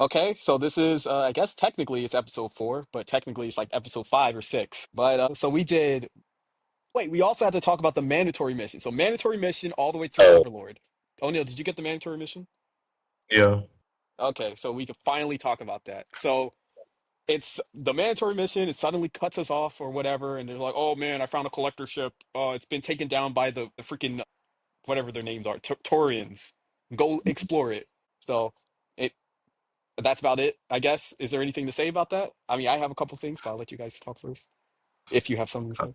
Okay, so this is, I guess technically it's episode 4, but technically it's like episode 5 or 6. But so we did. Wait, we also had to talk about the mandatory mission. So mandatory mission all the way through Oh, Overlord. O'Neil, did you get the mandatory mission? Yeah. Okay, so we can finally talk about that. So it's the mandatory mission. It suddenly cuts us off or whatever, and they're like, "Oh man, I found a collector ship. It's been taken down by the freaking whatever their names are, Taurians. Go explore it." So it that's about it, I guess. Is there anything to say about that? I mean, I have a couple things, but I'll let you guys talk first if you have something to I say.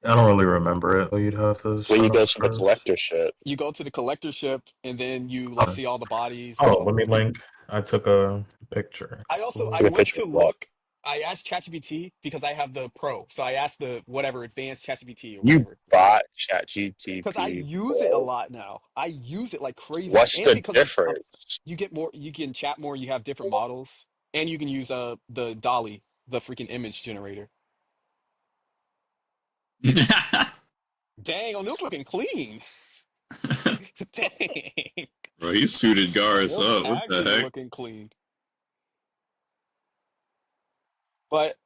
I don't really remember it, but you'd have to when you start go off to the first. collector ship, You go to the collector ship, and then you like Uh, see all the bodies and oh, blah let blah me blah. link. I took a picture. I take a went picture to of what? look. I asked ChatGPT because I have the Pro, so I asked the whatever advanced ChatGPT or You whatever bought because I ChatGTP use it a Pro. lot now. I use it like crazy, What's and the because of difference? you get more, you can chat more. You have different models, and you can use the Dolly, the freaking image generator. Dang, O'Neil's looking clean. Dang, Bro, he suited Garrus O'Neil's up. What the actually heck? looking clean. But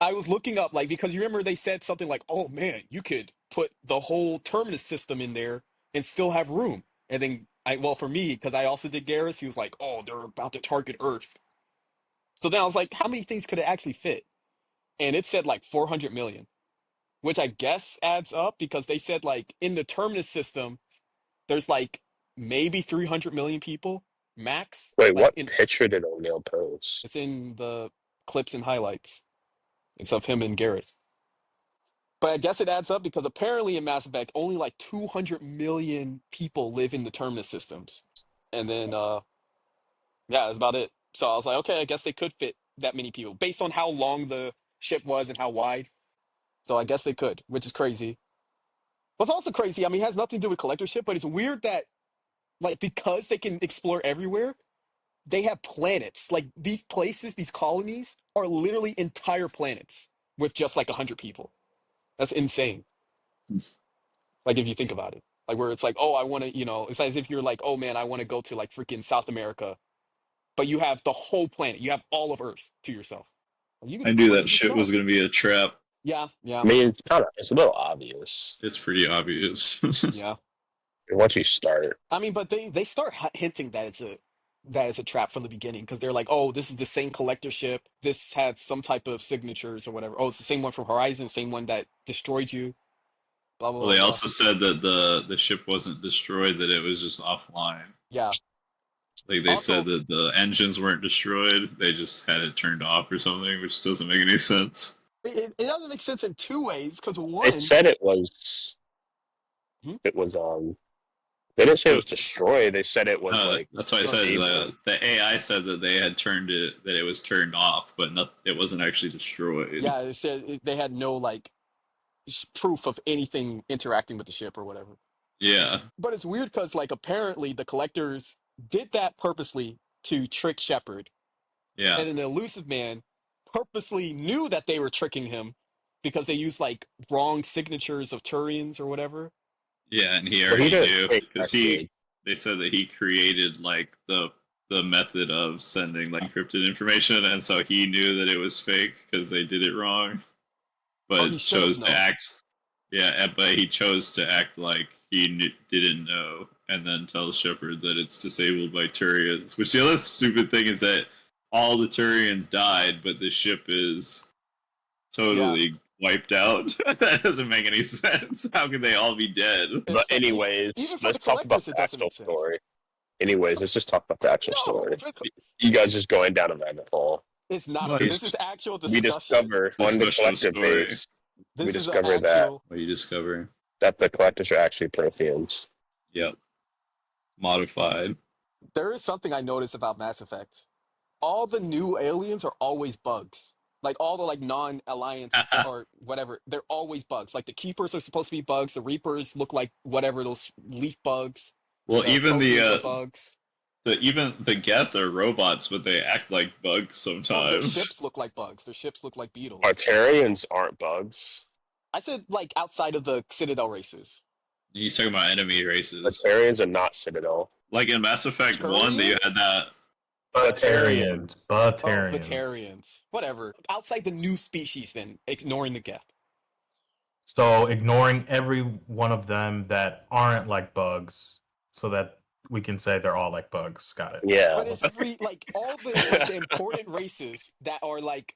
I was looking up, like, because you remember they said something like, "Oh man, you could put the whole terminus system in there and still have room." And then well, for me, because I also did Garrus, he was like, "Oh, they're about to target Earth." So then I was like, "How many things could it actually fit?" And it said like 400 million, which I guess adds up because they said like in the terminus system, there's like maybe 300 million people max. Wait, Like what picture did O'Neill post? it's in the clips and highlights. It's of him and Garrus. But I guess it adds up because apparently in Mass Effect, only like 200 million people live in the terminus systems. And then, yeah, that's about it. So I was like, okay, I guess they could fit that many people based on how long the ship was and how wide. So I guess they could, which is crazy. What's also crazy, I mean, it has nothing to do with collector ship, but it's weird that, like, because they can explore everywhere, they have planets. Like, these places, these colonies are literally entire planets with just like 100 people. That's insane. Like if you think about it, like where it's like, oh, I want to, it's as if you're like, oh man, I want to go to like freaking South America, but you have the whole planet, you have all of Earth to yourself. Like, you can I do knew that crazy shit was stuff. gonna be a trap. Yeah, I yeah, mean, it's a little obvious. It's pretty obvious. yeah. Once you start, I mean, but they start hinting that it's a trap from the beginning because they're like, oh, this is the same collector ship. This had some type of signatures or whatever. Oh, it's the same one from Horizon, same one that destroyed you. Blah blah Well, blah they blah. also said that the ship wasn't destroyed; that it was just offline. Yeah. Like they said Also, that the engines weren't destroyed; they just had it turned off or something, which doesn't make any sense. it doesn't make sense in two ways because they one. said it was Hmm? it was they didn't say it It, was destroyed. They said it was no, like that's why I said disabled. the AI said that they had turned it, that it was turned off, but not, it wasn't actually destroyed. Yeah, it said they had no like proof of anything interacting with the ship or whatever. Yeah, But it's weird because like apparently the collectors did that purposely to trick Shepard, yeah, and then the elusive man purposely knew that they were tricking him because they used like wrong signatures of Turians or whatever. yeah, and he Well, he already didn't knew say because actually. they said that he created like the method of sending like encrypted information, and so he knew that it was fake because they did it wrong, Oh, he but should have chose to known. act. Yeah, but he chose to act like he didn't know, and then tell Shepard that it's disabled by Turians. Which the other stupid thing is that all the Turians died, but the ship is Yeah, totally wiped out. That doesn't make any sense. How can they all be dead? But it's like anyways, even for the let's talk about collectors, it the doesn't actual make sense. story. Anyways, let's just talk about the actual No, story. You guys just going down a rabbit hole. it's not. What? This He's, is actual we discussion. discover on the Discussion of collector story. base. We This is an discover that actual. What you discover? the collectors are actually Protheans. Yep. Modified. There is something I noticed about Mass Effect. All the new aliens are always bugs. Like all the like non-alliance or whatever, they're always bugs. Like the keepers are supposed to be bugs. The reapers look like whatever those leaf bugs. Well, The Protheans are bugs. even the Geth are robots, but they act like bugs Oh, their sometimes. ships look like bugs. Their ships look like beetles. Artarians aren't bugs. I said like outside of the Citadel races. He's talking about enemy races. Artarians are not Citadel. Like in Mass Effect 1, that you Turians? had that. Batarians. Oh, Batarians. Batarians. Whatever. Outside the new species, then, ignoring the Geth. So ignoring every one of them that aren't like bugs, so that we can say they're all like bugs. Got it. Yeah. But it's every, like, all the important races that are, like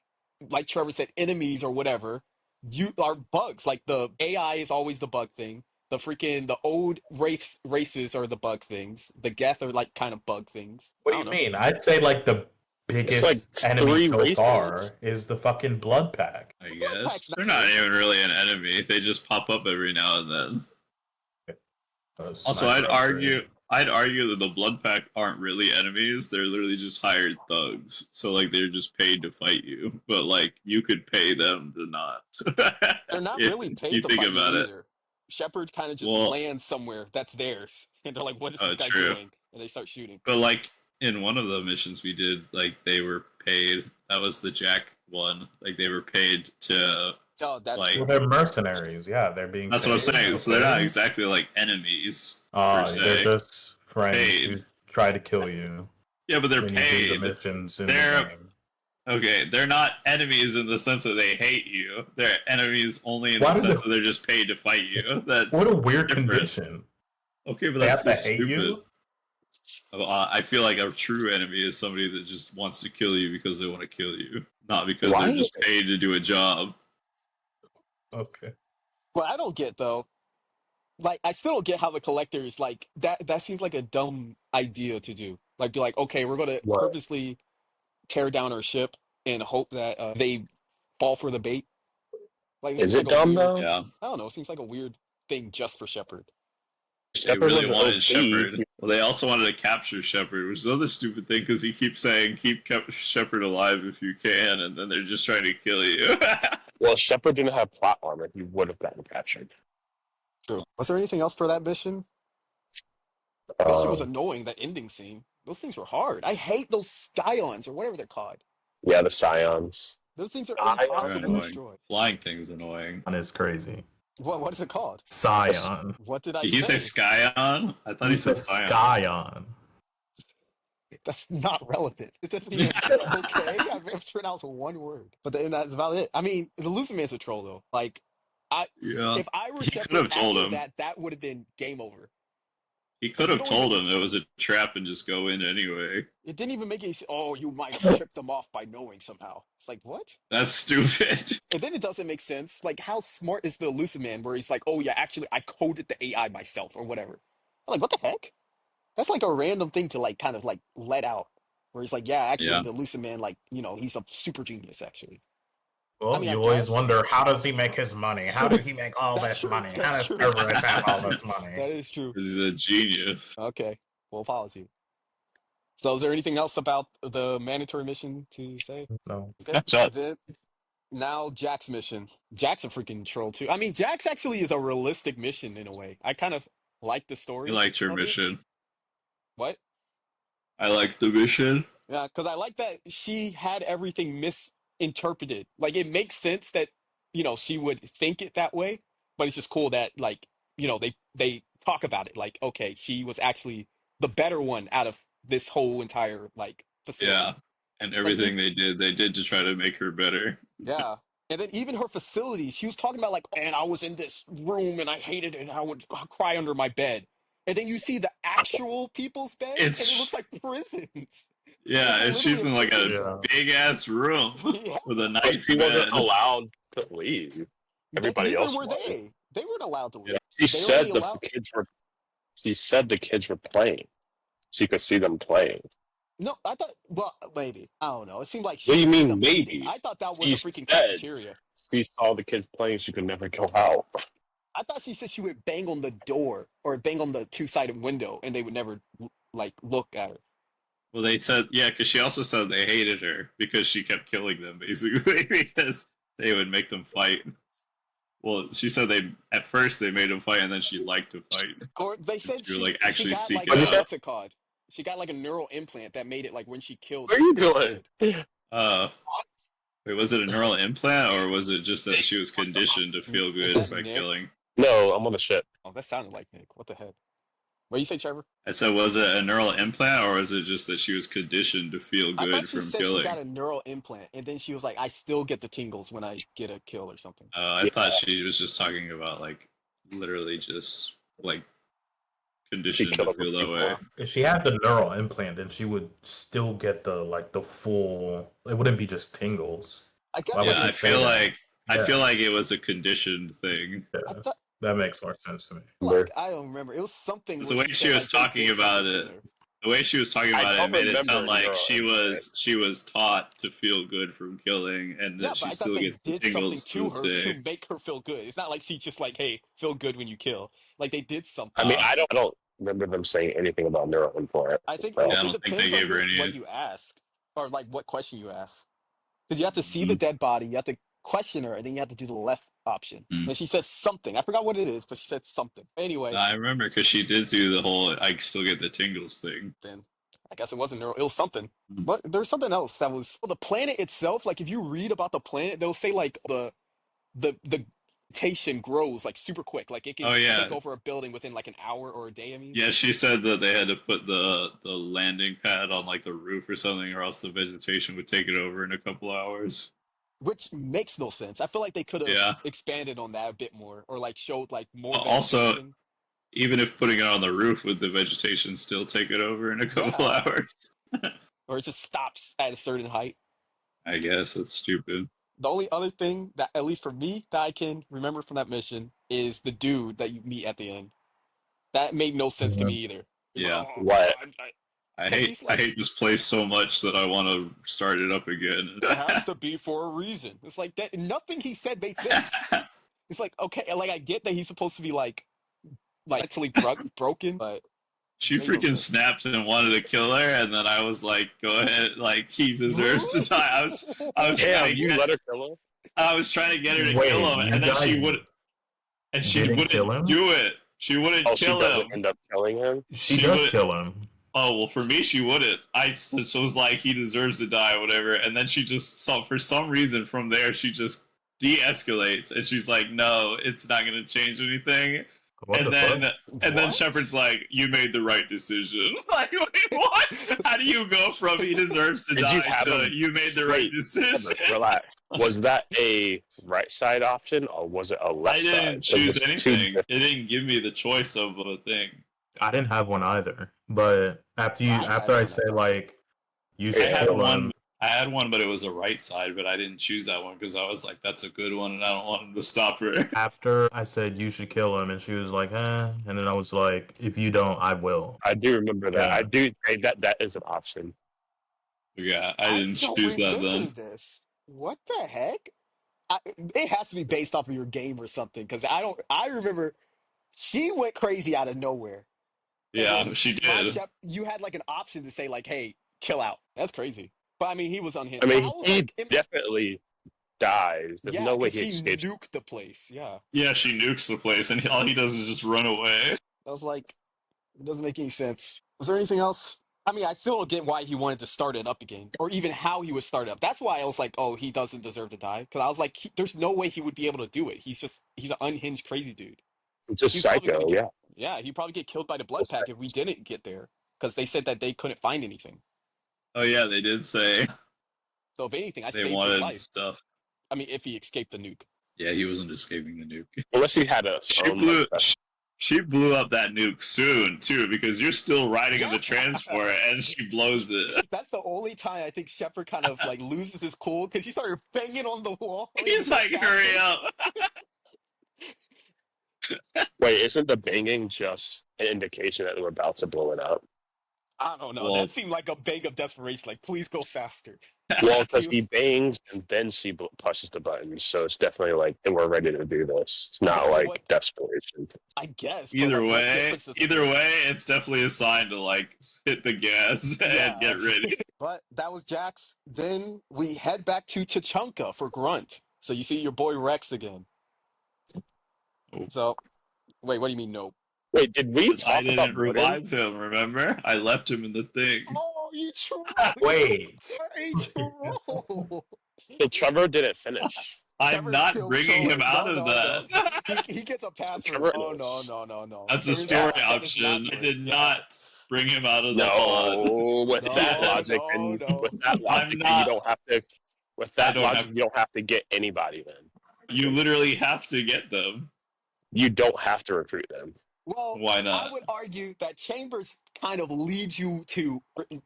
Trevor said, enemies or whatever, you are bugs. Like, the AI is always the bug thing. The old races are the bug things. The Geth are, like, kind of bug things. What I do don't you know. mean? I'd say like the It's like biggest enemy 3 so races. far is the fucking blood pack. I The Blood Pack's guess they're not good. even really an enemy. They just pop up every now and then. Also, Sniper upgrade. I'd argue that the Blood Pack aren't really enemies. They're literally just hired thugs. So like they're just paid to fight you. But like you could pay them to not. They're not If really paid you to think fight about you it. either. Shepard kind of just Well, lands somewhere that's theirs, and they're like, "What is this guy true. doing?" And they start shooting. But like in one of the missions we did, like they were paid. That was the Jack one. Like they were paid to Oh, that's like. Well, they're mercenaries. Yeah, they're being. That's what I'm paid. saying. So they're Okay. not exactly like enemies per They're se. just friends Paid. who try to kill you Yeah, but they're when you do the paid. missions in They're- the game. Okay, they're not enemies in the sense that they hate you. They're enemies only in Why the do sense they- that they're just paid to fight you. That's What a weird different. condition. Okay, but They that's have just to hate stupid. you? I feel like a true enemy is somebody that just wants to kill you because they want to kill you, not because Why? they're just paid to do a job. Okay. what I don't get though. Like, I still don't get how the collectors like that. That seems like a dumb idea to do. Like, be like, okay, we're gonna What? purposely tear down our ship and hope that they fall for the bait. Like, Is seems it like a dumb weird, though? Yeah, I don't know. It seems like a weird thing just for Shepard. they Shepard really was wanted OP. Shepard. Well, they also wanted to capture Shepard, which is another stupid thing because he keeps saying, "Keep Shepard alive if you can," and then they're just trying to kill you. Well, Shepard didn't have plot armor. He would have gotten captured. True. Was there anything else for that mission? That mission was Um, annoying. That ending scene. Those things were hard. I hate those Scions or whatever they're called. yeah, the Scions. Those things are Scions? They're impossible to annoying. destroy. Flying thing's annoying. One is crazy. What is it called? Scion. What did I Did he say Skyon? I thought he said Scion. Scion. That's not relevant. It doesn't even okay. I've pronounced one word, but then that's about it. I mean, the Lucid Man's a troll though. Like, Yeah. if I were He could Shepard have told after him. that would have been game over. He could You have don't told even- him it was a trap and just go in anyway. It didn't even make any sense. Oh, you might have tripped them off by knowing somehow. It's like, what? That's stupid. And then it doesn't make sense. Like, how smart is the Lucid Man where he's like, oh, yeah, actually, I coded the AI myself or whatever. I'm like, what the heck? That's like a random thing to, like, kind of, like, let out. Where he's like, yeah, actually, Yeah. the Lucid Man, like, you know, he's a super genius, actually. Well, I mean, I you always guess. wonder, how does he make his money? How did he make all That's this true. money? That's How does true. Cerberus have all this That money? is true. Because he's a genius. Okay. Well, apology. So, is there anything else about the mandatory mission to say? No. Okay. That's it. Then, now Jack's mission. Jack's a freaking troll too. I mean, Jack's actually is a realistic mission in a way. I kind of like the story. I liked your of it. mission. What? I liked the mission. Yeah, because I like that she had everything misinterpreted. Like, it makes sense that, you know, she would think it that way, but it's just cool that, like, you know, they talk about it. Like, okay, she was actually the better one out of this whole entire, like, facility. Yeah. And everything they did to try to make her better. Yeah. And then even her facilities, she was talking about, like, and I was in this room and I hated it and I would cry under my bed. And then you see the actual people's beds and It's- it looks like prisons. Yeah, and It's she's in like a Yeah. big ass room Yeah. with a But nice she bed. wasn't allowed to leave. Everybody Neither else were was. they. They weren't allowed to leave. She They said only the allowed- kids were. She said the kids were playing. So you could see them playing. No, I thought. Well, maybe I don't know. It seemed like she. What do you could see mean, them maybe? eating. I thought that was She a freaking said- cafeteria. She saw the kids playing. She could never go out. I thought she said she would bang on the door or bang on the two-sided window, and they would never like look at her. Well, they said, yeah, because she also said they hated her because she kept killing them, basically, because they would make them fight. Well, she said at first they made them fight, and then she liked to fight. Or they said You're, she, like, she actually got seeking like out. what's it called? She got like a neural implant that made it like when she killed. What are you it doing? good. Wait, was it a neural implant, or was it just that she was conditioned to feel good Is this by Nick? killing? No, I'm on the ship. Oh, that sounded like Nick. What the heck? What do you say, Trevor? I said, was it a neural implant, or was it just that she was conditioned to feel I thought good she from said she killing? got a neural implant, and then she was like, "I still get the tingles when I get a kill or something." I thought she was just talking about like literally just like conditioned to killed feel that people. way. If she had the neural implant, then she would still get the full. It wouldn't be just tingles. I guess. Why would Yeah, they I say feel that? like I Yeah. feel like it was a conditioned thing. Yeah, I thought, that makes more sense to me. like, I don't remember. It was something The where way she she said, was like, they talking did about something it, to her. the way she was talking I about it don't made it remember sound like neural she was taught to feel good from killing, and Yeah, that but she I thought still they gets the did something tingles to to this her to day. make her feel good. It's not like she just like, "Hey, feel good when you kill." Like they did something. I mean, I don't remember them saying anything about neural implants. I think So. Yeah, I it don't think they depends on gave her any. what you ask or like what question you ask. Because you have to see the Mhm. dead body, you have to question her, and then you have to do the left option. Mm. And she says something. I forgot what it is, but she said something. Anyway, I remember because she did do the whole "I still get the tingles" thing. then I guess it wasn't neural. It was something. Mm. But there was something else that was the planet itself. Like if you read about the planet, they'll say like the vegetation grows like super quick. Like it Oh can take yeah, over a building within like an hour or a day. I mean, yeah. She said that they had to put the landing pad on like the roof or something, or else the vegetation would take it over in a couple hours. which makes no sense. I feel like they could have Yeah. expanded on that a bit more, or like showed like more Also, vegetation. even if putting it on the roof, would the vegetation still take it over in a couple Yeah. hours? Or it just stops at a certain height. I guess that's stupid. The only other thing that, at least for me, that I can remember from that mission is the dude that you meet at the end. That made no sense to me either. It's Yeah. like, oh, What? I 'cause hate he's like, this place so much that I want to start it up again. it has to be for a reason. It's like that. Nothing he said made sense. It's like, okay, like I get that he's supposed to be like mentally broken, but She it made no freaking sense. snapped and wanted to kill her, and then I was like, "Go ahead, like he deserves to die." I was Damn, you let her kill him? I was trying to get her to Wait, kill him, you and then she guys would, and she didn't kill him? wouldn't do it. She wouldn't Oh, she kill doesn't him. end up killing him? She She does would- kill him. Oh well, for me, she wouldn't. I so was like, he deserves to die, or whatever. And then she just for some reason from there she just de-escalates, and she's like, "No, it's not going to change anything." What and the then fuck? and then What? Shepard's like, "You made the right decision." Like, wait, what? How do you go from he deserves to Did you die have to him- you made the right Wait, decision? Relax. Was that a right side option or was it a left I side? didn't It choose was two anything. different- It didn't give me the choice of a thing. I didn't have one either. But after I had after I one, say I thought. like you I should had kill one. him, I had one, but it was a right side. But I didn't choose that one because I was like, "That's a good one," and I don't want him to stop her. after I said you should kill him, and she was like, and then I was like, if you don't, I will. I do remember that. Yeah. I do say that is an option. Yeah, I didn't don't choose that remember then. this. What the heck? It has to be based off of your game or something, because I remember she went crazy out of nowhere. And Yeah, then she my did. you had like an option to say like, "Hey, chill out." That's crazy. But I mean, he was unhinged. I But mean, I was he like, definitely dies. There's yeah, no way because he she escapes. nuked the place. Yeah, Yeah, she nukes the place, and all he does is just run away. I was like, it doesn't make any sense. Was there anything else? I mean, I still don't get why he wanted to start it up again, or even how he would start it up. That's why I was like, oh, he doesn't deserve to die. Because I was like, there's no way he would be able to do it. He's an unhinged crazy dude. It's just He's probably psycho, gonna get, yeah. yeah, he'd probably get killed by the blood pack if we didn't get there. Because they said that they couldn't find anything. Oh yeah, they did say So if anything, I they saved his wanted life. stuff. I mean, if he escaped the nuke. Yeah, he wasn't escaping the nuke. Unless he had a She blew up that nuke soon too, because you're still riding on the transport, and she blows it. That's the only time I think Shepard kind of like loses his cool because he started banging on the wall. He's like, "Hurry up!" Wait, isn't the banging just an indication that we're about to blow it up? I don't know. Well- That seemed like a bang of desperation. Like, please go faster. Well, because he bangs and then she pushes the button, so it's definitely like, and we're ready to do this. It's not Yeah, like what- desperation. I guess. but, Either like, what way, difference does it either make? way, it's definitely a sign to like hit the gas Yeah. and get ready. But that was Jax. Then we head back to Tachanka for Grunt. So you see your boy Rex again. Oh. So, wait, what do you mean no? Wait, did we Because I talk about didn't Roden? revive him. Remember, I left him in the thing. Oh, you troll! Wait. You're a troll! So Trevor didn't finish. I'm Trevor's not still bringing him trolling. out No, of no, that. he gets a pass for. Trevor- Oh no. That's a There is story that is not option. I good. did Yeah. not bring him out of the pod. No, with No, that Yes. logic, no. with that I'm logic, not- you don't have to. With I that don't logic, have- you don't have to get anybody. Then You literally have to get them. you don't have to recruit them. Well, Why not? I would argue that Chambers kind of leads you to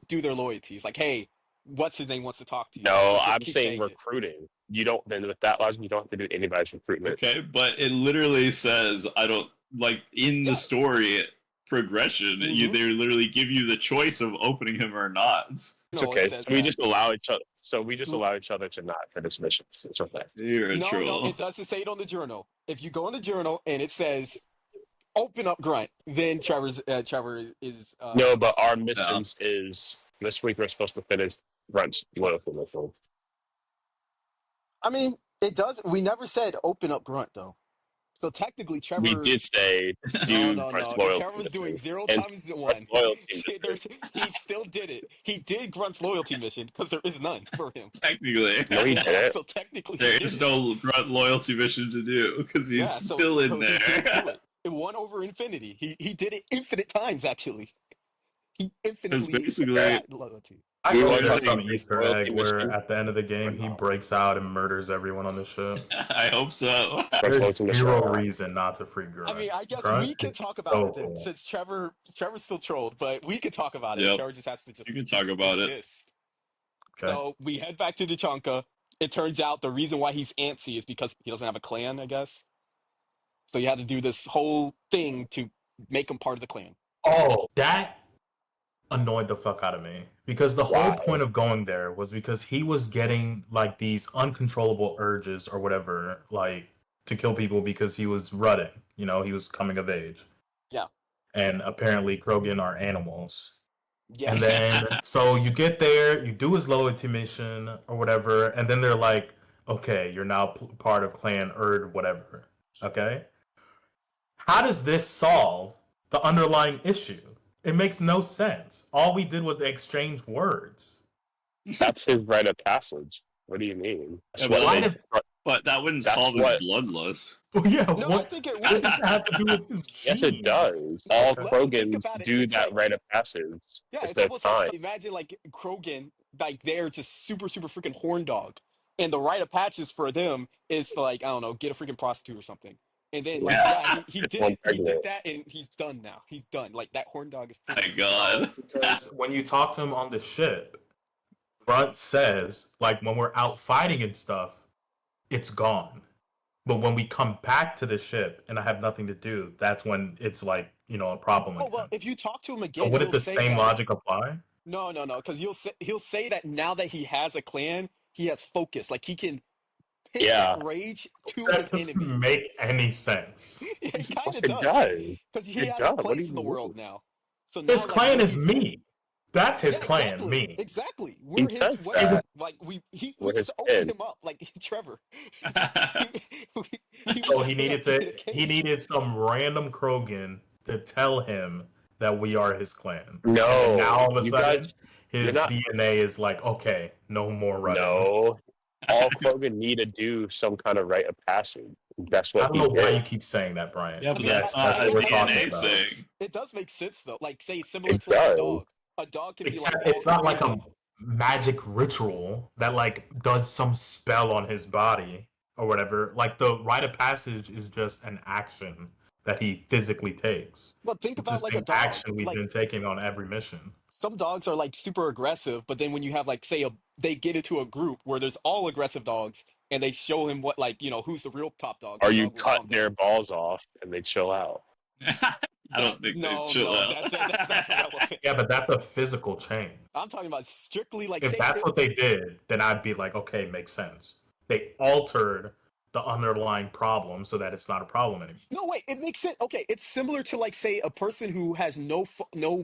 do their loyalties. Like, hey, what's his name wants to talk to you. No, Let's just I'm keep saying it. recruiting. You don't. Then with that logic, you don't have to do anybody's recruitment. Okay, but it literally says I don't like in the Yeah. story progression. Mhm. They literally give you the choice of opening him or not. It's No, okay. it says So we that. just allow each other. So we just Mm. allow each other to not finish missions. It's okay. You're a No, troll. it doesn't say it on the journal. If you go on the journal and it says open up Grunt, then Trevor is No, but our missions is this week we're supposed to finish Grunt's loyalty mission. I mean, it does. We never said open up Grunt though. So technically, Trevor. We did say do Grunt's loyalty Trevor was doing mission. 0 And times 1. loyalty mission. He still did it. He did Grunt's loyalty mission because there is none for him. Technically, No, he didn't. So technically, there he did is it. no Grunt loyalty mission to do because he's still in so he did do there. it. It won over infinity. He did it infinite times actually. He infinitely basically- had loyalty. I We hope wanted there's to some see Easter loyalty egg where mission. at the end of the game he breaks out and murders everyone on the ship. I hope so. There's loyalty mission. zero reason not to free Grunt. I mean, I guess Grunt we can is talk so about it then, cool. since Trevor's still trolled, but we could talk about it. Yep. Trevor just has to just You can talk about it. exist. Okay. So we head back to Tachanka. It turns out the reason why he's antsy is because he doesn't have a clan, I guess. So you had to do this whole thing to make him part of the clan. Oh, that annoyed the fuck out of me because the whole Why? point of going there was because he was getting like these uncontrollable urges or whatever, like to kill people because he was rutting. You know, he was coming of age. Yeah. And apparently Krogan are animals. Yeah. And then, so you get there, you do his loyalty mission or whatever, and then they're like, okay, you're now part of Clan Erd, whatever. Okay? How does this solve the underlying issue? It makes no sense. All we did was exchange words. That's his rite of passage. What do you mean? That's Yeah, what Why they- did, But that wouldn't That's solve what- his bloodlust. oh, yeah, No, I what think it does would. that have to do with his Yes, it genes? does. All Let me think Krogans about it. do It's that like- rite of passage. Yeah, It's it's their almost time. like imagine like Krogan, like they're just super freaking horn dog, and the rite of passage for them is to, like, I don't know, get a freaking prostitute or something, and then like Yeah. he It's did one it, he did pregnant. that, and he's done now. He's done. Like that horn dog is. My God. Because when you talk to him on the ship, Grunt says, like, when we're out fighting and stuff, it's gone. But when we come back to the ship and I have nothing to do, that's when it's like, you know, a problem Oh again. well, if you talk to him So again, would he'll it the say same that- logic apply? No, because he'll say that now that he has a clan, he has focus. Like he can pit Yeah. that rage to That his doesn't enemy. make any sense. It kind Yes, of it does. does. Because he It has does. a What do place you in the mean? world now. So now, His like, clan when is he's- me. That's his Yeah, clan, exactly. me. Exactly. He We're his says whatever. that. Like we We're just his opened kid. him up like Trevor. So was he just needed in a to. case. He needed some random Krogan to tell him that we are his clan. No. And now all of a you sudden, guys- his you're not- DNA is like, okay, no more running. No. All Krogan need to do some kind of rite of passage. That's I what don't he know why did. you keep saying that, Brian. Yeah, but Yes, that's not what a we're DNA talking about. thing. It does make sense though. Like say similar It to like a does. dog. A dog can be like. It's not like a Krogan. magic ritual that like does some spell on his body or whatever. Like the rite of passage is just an action that he physically takes. But think It's about the like same a dog. action we've Like been taking on every mission. some dogs are like super aggressive, but then when you have like say they get into a group where there's all aggressive dogs and they show him what like who's the real top dog. Or the you dog will cut calm their down. balls off and they chill out. I don't think No, they chill out. that's not relevant. Yeah, but that's a physical change. I'm talking about strictly like If say that's what they did, then I'd be like, okay, makes sense. They altered the underlying problem so that it's not a problem anymore. No, wait, it makes sense. Okay, it's similar to like say a person who has no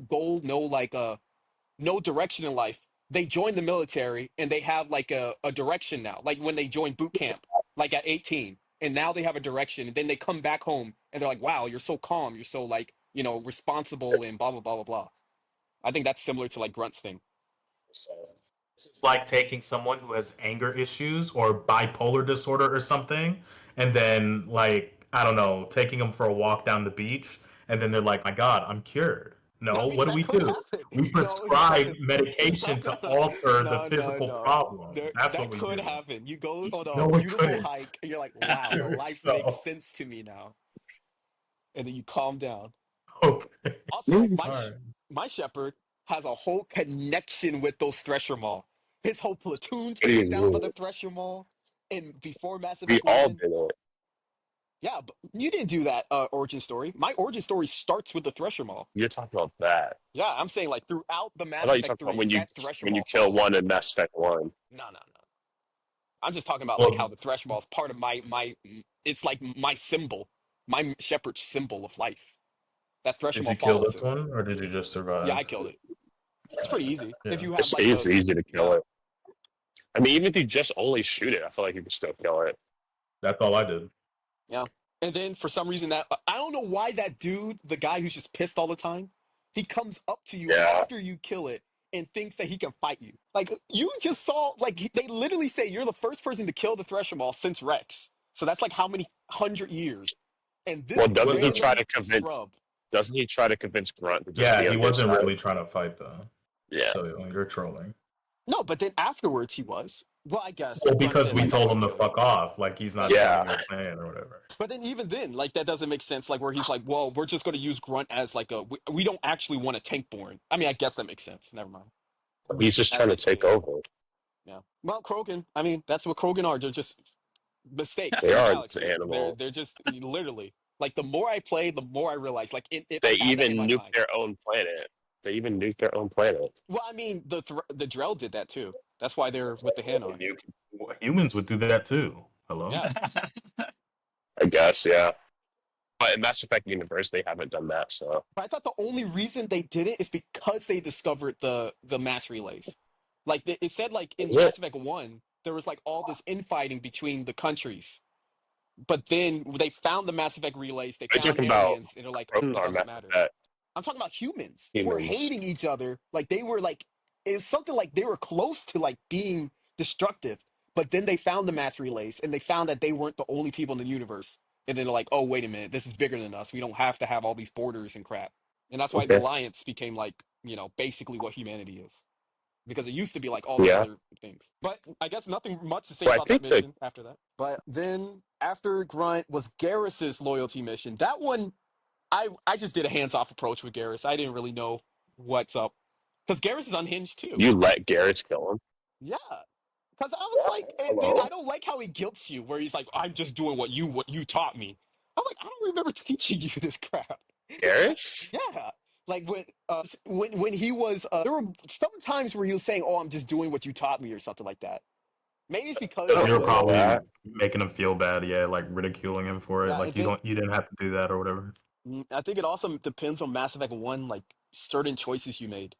goal, no like no direction in life. They join the military and they have like a direction now. Like when they join boot camp, like at 18, and now they have a direction. And then they come back home and they're like, "Wow, you're so calm. You're so like responsible and blah blah blah blah blah." I think that's similar to like Grunt's thing. So it's like taking someone who has anger issues or bipolar disorder or something, and then like I don't know, taking them for a walk down the beach, and then they're like, "My God, I'm cured." I No, mean, what do that we could do? happen. We No, prescribe no, medication to alter the no, no, physical no. problem. That's what That we could do. happen. You go on a No, we beautiful couldn't. hike, and you're like, wow, life makes So, sense to me now. And then you calm down. okay. Also, All right. my shepherd has a whole connection with those Thresher Maw. His whole platoon What do you taken down by mean? the Thresher Maw. And before Mass We Effect all 1, did it. yeah, but you didn't do that origin story. My origin story starts with the Thresher Maw. You're talking about that. Yeah, I'm saying like throughout the I Mass thought you Effect talked about 3s, that Thresher when you Maw kill follows one you. in Mass Effect 1. No, no, no. I'm just talking about like how Well, the Thresher Maw is part of my. It's like my symbol, my shepherd's symbol of life. That Thresher did Maw you kill follows this him. one, or did you just Yeah, survive? I killed it. It's pretty easy if Yeah, you have It's, like a it's easy to kill yeah. it. I mean, even if you just only shoot it, I feel like you can still kill it. that's all I did. Yeah. And then for some reason that I don't know why that dude, the guy who's just pissed all the time, he comes up to you Yeah. after you kill it and thinks that he can fight you. Like you just saw, like they literally say you're the first person to kill the Thresher Maw since Rex. So that's like how many 100 years. And Well, this doesn't he try random to convince? scrub. Doesn't he try to convince Grunt to just Yeah, be he on his wasn't side? really trying to fight though. Yeah. So you're trolling. No, but then afterwards he was. Well, I guess Well, Grunt because said we like I told want him to to kill you. fuck off, like he's not That's true. Yeah. joining your plan or whatever. But then even then, like that doesn't make sense. Like where he's like, well, we're just going to use Grunt as like we don't actually want a Tankborn. I mean, I guess that makes sense. Never mind. He's just As trying to like take the over. yeah. Well, Krogan. I mean, that's what Krogan are. They're just mistakes They in the are the galaxy. They're animal. they're just literally like the more I play, the more I realize like if They I had that in even my nuke mind. their own planet. They even nuke their own planet. Well, I mean, the Drell did that too. That's why they're with the Hanar. Humans would do that too. Hello? Yeah. I guess, yeah. But in Mass Effect universe, they haven't done that, so But I thought the only reason they did it is because they discovered the mass relays. Like it said, like in is it? Mass Effect 1, there was like all this infighting between the countries. But then they found the Mass Effect relays, they Are you found talking about aliens, and they're like, Krogan it or doesn't Mass matter. Effect I'm talking about humans who were humans? hating each other. Like they were like, it's something like they were close to like being destructive. But then they found the mass relays and they found that they weren't the only people in the universe. And then they're like, oh, wait a minute, this is bigger than us. We don't have to have all these borders and crap. And that's why the Okay. Alliance became like, basically what humanity is. Because it used to be like all the Yeah. other things. But I guess nothing much to say Well, I about that think that mission after that. But then after Grunt was Garrus's loyalty mission. That one, I just did a hands-off approach with Garrus. I didn't really know what's up. Because Garrus is unhinged too. you let Garrus kill him. Yeah. Because I was like, and then I Hello? don't like how he guilts you, where he's like, I'm just doing what you taught me. I'm like, I don't remember teaching you this crap. Garrus? Yeah. Like when he was there were some times where he was saying, "Oh, I'm just doing what you taught me" or something like that. Maybe it's because I I don't You're was remember probably that. making him feel bad, yeah, like ridiculing him for it. yeah, Like and then you didn't have to do that or whatever. I think it also depends on Mass Effect 1 like certain choices you made.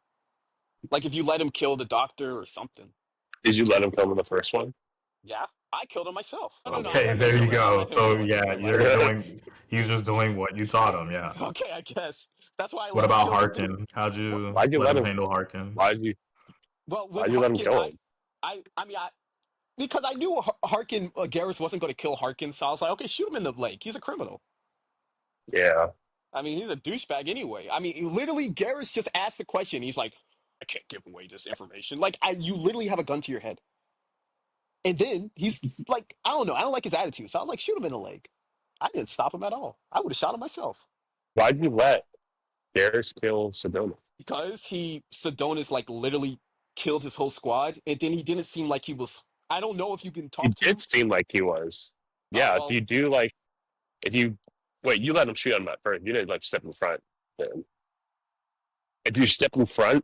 Like if you let him kill the doctor or something. Did you let him kill him in the first one? Yeah, I killed him myself. No, I Okay, let him there you kill him. I go. let him So kill him in yeah, real life. he's just doing what you taught him, yeah. Okay, I guess. That's why I What let him about kill the dude. Harkin? How'd What? you Why'd you let let him him? handle Harkin? Well, when Why'd you let him Harkin, kill him? I mean, because I knew Harkin, Garrus wasn't going to kill Harkin, so I was like, okay, shoot him in the leg. He's a criminal. Yeah. I mean, he's a douchebag anyway. I mean, literally, Garrus just asked the question. He's like, I can't give away this information. Like, you literally have a gun to your head. And then he's like, I don't know. I don't like his attitude. So I was like, shoot him in the leg. I didn't stop him at all. I would have shot him myself. Why'd you let Garrus kill Sedona? Because Sedonis, like, literally killed his whole squad. And then he didn't seem like he was, I don't know if you can He talk to him. did seem like he was. Yeah, Well, if you wait, you let him shoot him at first. You didn't like step in front. Then. If you step in front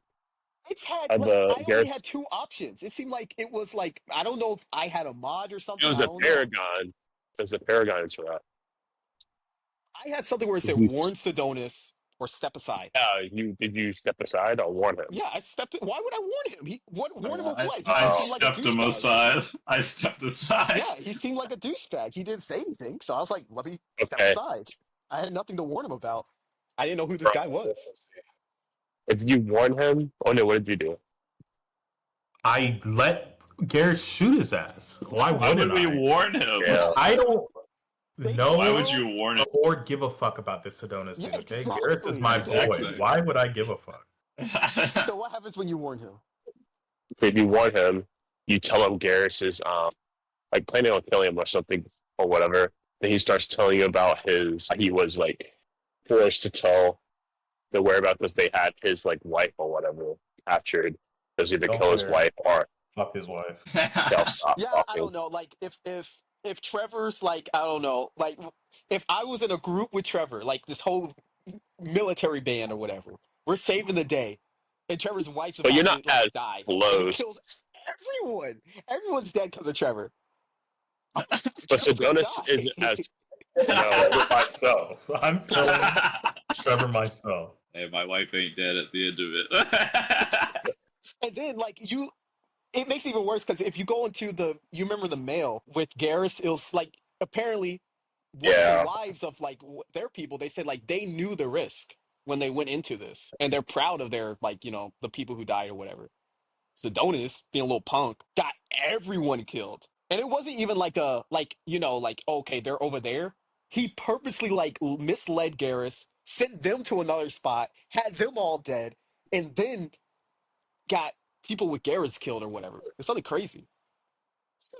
of the I only Garrus, had two options. It seemed like it was like, I don't know if I had a mod or it something. was I a don't know. Paragon. It was a Paragon interrupt. I had something where it said You, warn Sedonis or step aside. did you step aside or warn him? Yeah, I stepped. Why would I warn him? Warn him of I, what? He I just Oh, seemed like a stepped him douchebag. aside. I stepped aside. Yeah, he seemed like a douchebag. He didn't say anything, so I was like, let me step okay. aside. I had nothing to warn him about. I didn't know who this Right. guy was. If you warn him, oh no, what did you do? I let Garrett shoot his ass. Why Why would wouldn't we I? warn him? Yeah. I don't. No, Why would you warn him? or give a fuck about this Sedonis Yeah, dude, okay? exactly. Garrus is my boy. Exactly. Why would I give a fuck? So what happens when you warn him? If you want him, you tell him Garrus is like planning on killing him or something or whatever. Then he starts telling you about he was like forced to tell the whereabouts because they had his like wife or whatever captured. Because either Don't kill his care. wife or Fuck his wife. they'll stop Yeah, talking. I don't know. Like if Trevor's like, I don't know, like if I was in a group with Trevor, like this whole military band or whatever, we're saving the day, and Trevor's wife's But about you're to not as like die, and he close. kills everyone. Everyone's dead because of Trevor. But Trevor's gonna Sedonis die. isn't as Trevor myself. I'm killing Trevor myself. Hey, my wife ain't dead at the end of it. And then like it makes it even worse because if you go into you remember the mail with Garrus, it was like apparently one of the Yeah. wives of like their people. They said like they knew the risk when they went into this, and they're proud of their like the people who died or whatever. Sedonis, being a little punk, got everyone killed, and it wasn't even like okay, they're over there. He purposely like misled Garrus, sent them to another spot, had them all dead, and then got people with Garrus killed or whatever. It's something crazy.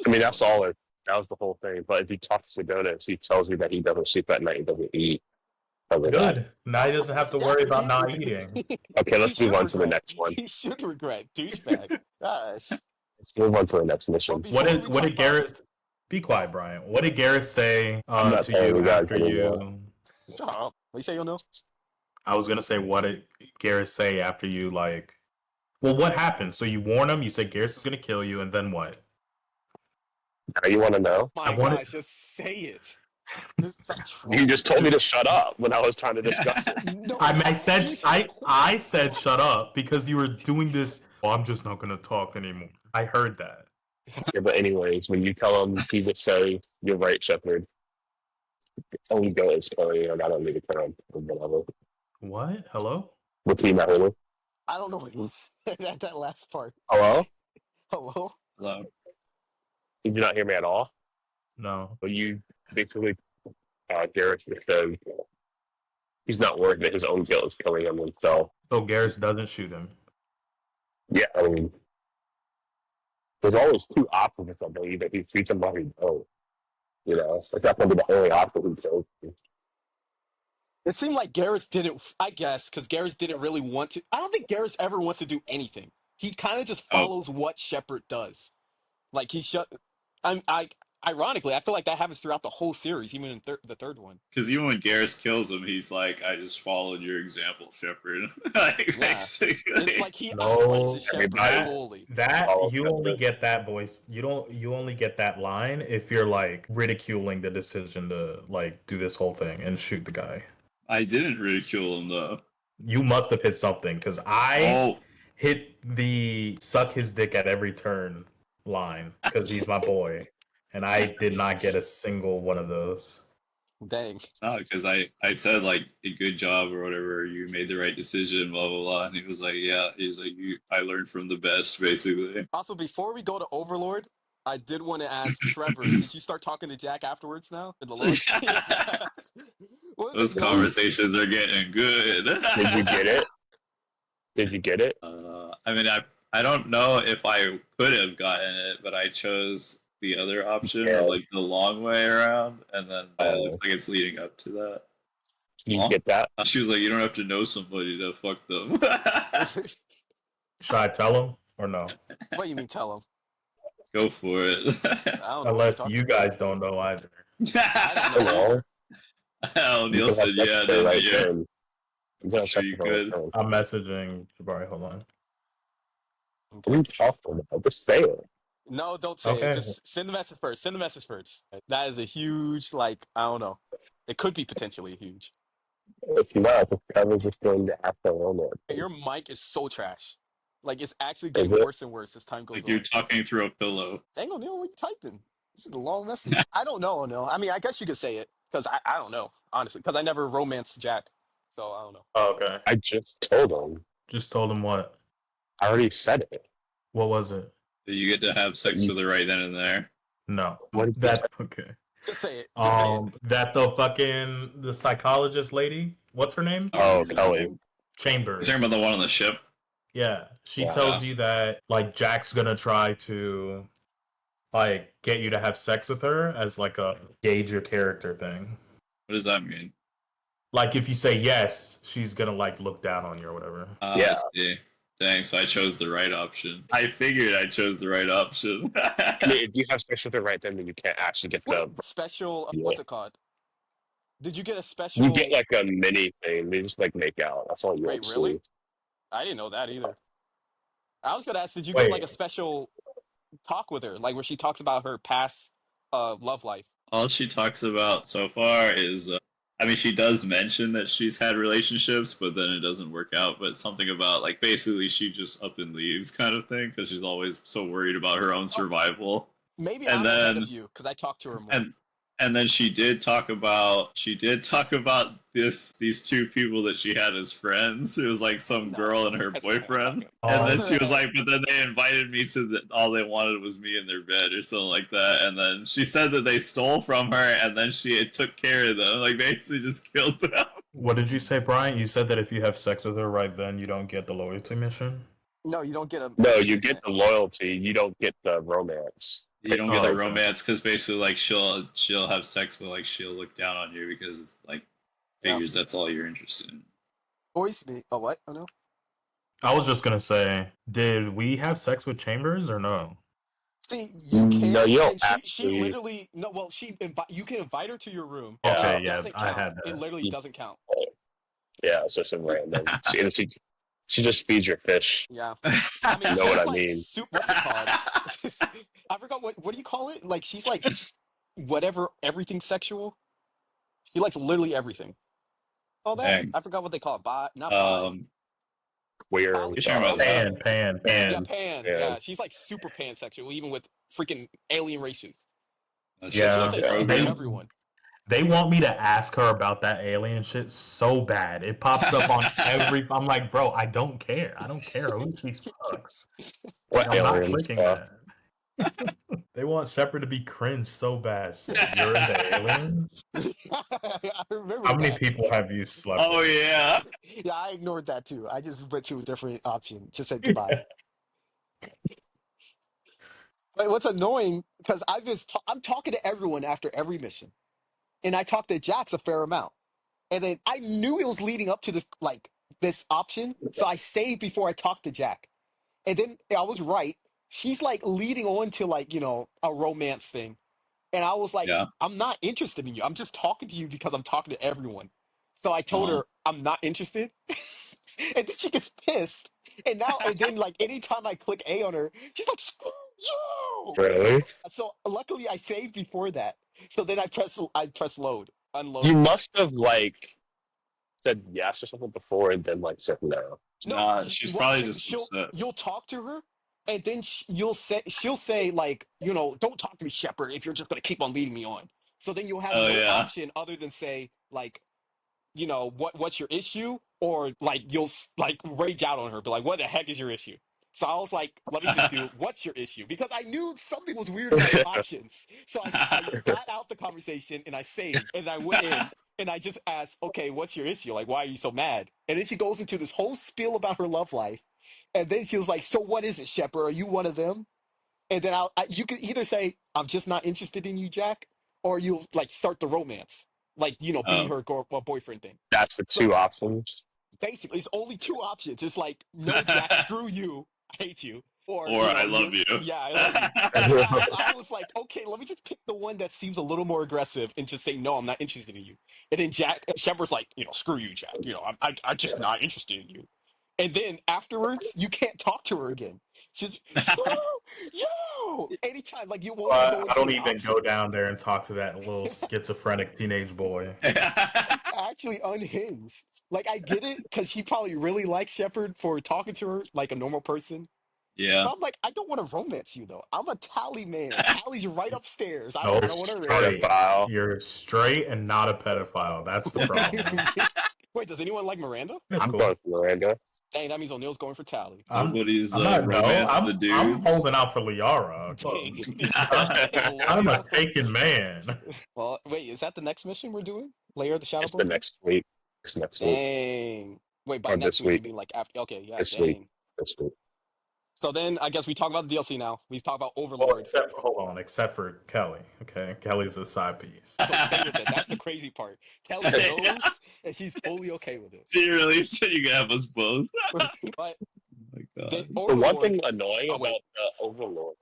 I mean, that's all it. That was the whole thing. But if you talk to Sedonis, he tells you that he doesn't sleep at night, he doesn't eat. Good. Now he doesn't have to worry about not eating. Okay, let's move on to the next one. He should regret, douchebag. Gosh. Let's move on to the next mission. Before we What did talk about- Garrus? Be quiet, Brian. What did Garrus say I'm not to telling you you guys after anymore. you? Shut up. What you say, you'll know? I was gonna say, what did Garrus say after you like? Well, what happened? So you warn him. You said Garrus is gonna kill you, and then what? Now you want to know? My wanted- gosh, just say it. You just told me to shut up when I was trying to discuss it. No, I said shut up because you were doing this. Well, I'm just not gonna talk anymore. I heard that. Yeah, but anyways, when you tell him, he just say, "You're right, Shepard." Only go is Chloe, and I don't need to tell him or whatever. What? Hello? Repeat that, Hulu. I don't know what you said at that last part. Hello? Hello? Hello. Did you not hear me at all? No. But you basically, Garrus just says he's not worried that his own guilt is killing him himself. So Garrus doesn't shoot him. Yeah, I mean, there's always two options, I believe, that he shoots him while he don't. You know, like that's gonna be the only option he chose. It seemed like Garrus didn't, I guess, because Garrus didn't really want to. I don't think Garrus ever wants to do anything. He kind of just follows what Shepard does. Like ironically, I feel like that happens throughout the whole series, even in the third one. Because even when Garrus kills him, he's like, "I just followed your example, Shepard." Like, Yeah. basically. It's like he No, embraces Shepard everybody- fully. That Oh, you okay. only get that voice. You only get that line if you're like ridiculing the decision to like do this whole thing and shoot the guy. I didn't ridicule him though. You must have hit something because I Oh, hit the suck his dick at every turn line because he's my boy, and I did not get a single one of those. Dang. it's not because I said like a good job or whatever. You made the right decision, blah blah blah. And he was like, "Yeah." He's like, I learned from the best, basically." Also, before we go to Overlord, I did want to ask Trevor, did you start talking to Jack afterwards now? In the log? What was Those it going? conversations are getting good. Did you get it? Did you get it? I mean, I don't know if I could have gotten it, but I chose the other option, Yeah. like the long way around, and then it Oh. looks like it's leading up to that. Did you Huh? get that? She was like, "You don't have to know somebody to fuck them." Should I tell him or no? What do you mean tell him? Go for it. I don't know. Unless what you you're talking guys don't know either. Hello? Hell, Neil You said, can have "Yeah, sex no, right yeah." then. You can have Sure sex you right could. then. I'm messaging Jabari. Hold on. What are you talking about? Just say it. No, don't say it. Okay. Just send the message first. Send the message first. That is a huge, like, I don't know. It could be potentially huge. If not, the cover's just going to have to own it. Your mic is so trash. Like, it's actually Is getting it? worse and worse as time goes Like on. you're talking through a pillow. Dang, Neil, what are you typing? This is a long message. I don't know, Neil. I mean, I guess you could say it. Because I don't know, honestly. Because I never romanced Jack. So, I don't know. Oh, okay. I just told him. Just told him what? I already said it. What was it? You get to have sex with her right then and there. No. What did you That okay. Just say it. Just say it. That the psychologist lady. What's her name? Oh, What's her Kelly. name? Chambers. You're talking about the one on the ship? Yeah, she Yeah. tells you that like Jack's gonna try to like get you to have sex with her as like a gauge your character thing. What does that mean? Like if you say yes, she's gonna like look down on you or whatever. Yeah. I see. Dang, so I chose the right option. I figured I chose the right option. I mean, if you have sex with her right then you can't actually get the. What special? Yeah. What's it called? Did you get a special? You get like a mini thing. They just like make out. That's all you Wait, actually. really? I didn't know that either. I was gonna ask, did you Wait. get like a special talk with her, like where she talks about her past love life? All she talks about so far is, I mean, she does mention that she's had relationships, but then it doesn't work out. But something about, like, basically she just up and leaves kind of thing, because she's always so worried about her own survival. Maybe And I'm then- ahead of you because I talked to her more. And then she did talk about these two people that she had as friends. It was like some No, girl and her that's not what I'm boyfriend. talking And then about. she was like, but then they invited me to all they wanted was me in their bed or something like that. And then she said that they stole from her and then she took care of them, like basically just killed them. What did you say, Brian? You said that if you have sex with her right then, you don't get the loyalty mission? No, you don't get a. No, you get the loyalty. You don't get the romance. You don't get the okay. romance because basically, like she'll have sex, but like she'll look down on you because like figures that's all you're interested in. Voice me. Oh, what? Oh, no. I was just gonna say, did we have sex with Chambers or no? See, you can't. No, you don't and she actually- literally no. Well, you can invite her to your room. Okay, It yeah, doesn't I count. had that. It literally doesn't count. Yeah, it's just some random. She just feeds your fish. Yeah. I mean, You know she's what I like mean. what's it called? I forgot what do you call it? Like she's like whatever, everything sexual. She likes literally everything. Oh, that Dang. I forgot what they call it. Not bi. Weird. You're talking about Pan. Yeah, pan. Yeah. Yeah, she's like super pansexual, even with freaking alien races. Yeah. She'll say something They- to everyone. They want me to ask her about that alien shit so bad. It pops up on every. I'm like, bro, I don't care. I don't care who she fucks. What I'm not aliens? clicking that. They want Shepard to be cringe so bad. So you're into aliens? I remember How many that. people have you slept Oh with? yeah. Yeah, I ignored that too. I just went to a different option. Just said goodbye. But what's annoying because I'm talking to everyone after every mission, and I talked to Jax a fair amount, and then I knew it was leading up to this option, so I saved before I talked to Jack, and then I was right. She's like leading on to a romance thing, and I was like, Yeah. I'm not interested in you. I'm just talking to you because I'm talking to everyone. So I told her I'm not interested, and then she gets pissed. And then like anytime I click A on her, she's like, screw you. Really? So luckily I saved before that. So then I press load, unload. You must have like said yes or something before and then like said no. Nah, she's probably just upset. You'll talk to her, and then she'll say like, don't talk to me, Shepard, if you're just gonna keep on leading me on. So then you'll have no option other than say like, what's your issue, or like you'll like rage out on her, but like, what the heck is your issue? So I was like, let me just do what's your issue, because I knew something was weird about the options. So I got out the conversation and I saved, and I went in. And I just asked, okay, what's your issue? Like, why are you so mad? And then she goes into this whole spiel about her love life. And then she was like, so what is it, Shepard? Are you one of them? And then you could either say, I'm just not interested in you, Jack, or you'll like start the romance. Like, be her boyfriend thing. That's the two options. Basically, it's only two options. It's like, no, Jack, screw you. I hate you. Or I love you. Yeah, I love you. I was like, okay, let me just pick the one that seems a little more aggressive and just say, no, I'm not interested in you. And then Shepard's like, screw you, Jack. I'm just not interested in you. And then afterwards, you can't talk to her again. She's screw you. Anytime, like you won't go I into don't an even option. go down there and talk to that little schizophrenic teenage boy. Actually unhinged. Like I get it because he probably really likes Shepard for talking to her like a normal person. Yeah. But I'm like, I don't want to romance you though. I'm a tally man. Tally's right upstairs. I No, don't want to straight. Pedophile. You're straight and not a pedophile. That's the problem. Wait, does anyone like Miranda? That's I'm cool. going for Miranda. Dang, that means O'Neill's going for Tally. Nobody's I'm romance the I'm dudes. holding out for Liara. Dang. I'm a taken man. Well, wait, is that the next mission we're doing? Layer of the Shadow It's the Broker? next week. It's next week. Dang. Wait, by Or next this week you week. mean like after? Okay, yeah, This dang. week. This week. So then I guess we talk about the DLC now. We've talked about Well, Overlord. except for Kelly. Okay, Kelly's a side piece. She's okay with it. That's the crazy part. Kelly knows, and she's fully okay with it. She really said you could have us both. But Oh my the god. The Overlord, one thing annoying Oh, wait. about the Overlord,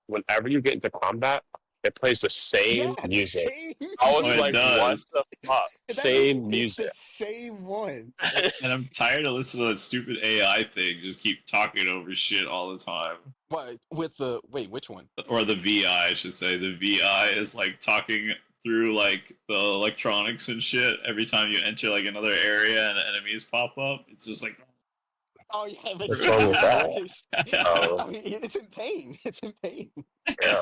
whenever you get into combat, it plays the same yeah, music. same. I was Oh, it like, what does. the fuck? That Same is- music. It's the same one. And I'm tired of listening to that stupid AI thing. Just keep talking over shit all the time. What with the which one? Or the VI, I should say. The VI is like talking through like the electronics and shit every time you enter like another area and enemies pop up. It's just like Oh yeah, it makes What's wrong with that? noise. Oh. I mean, it's in pain. It's in pain. Yeah.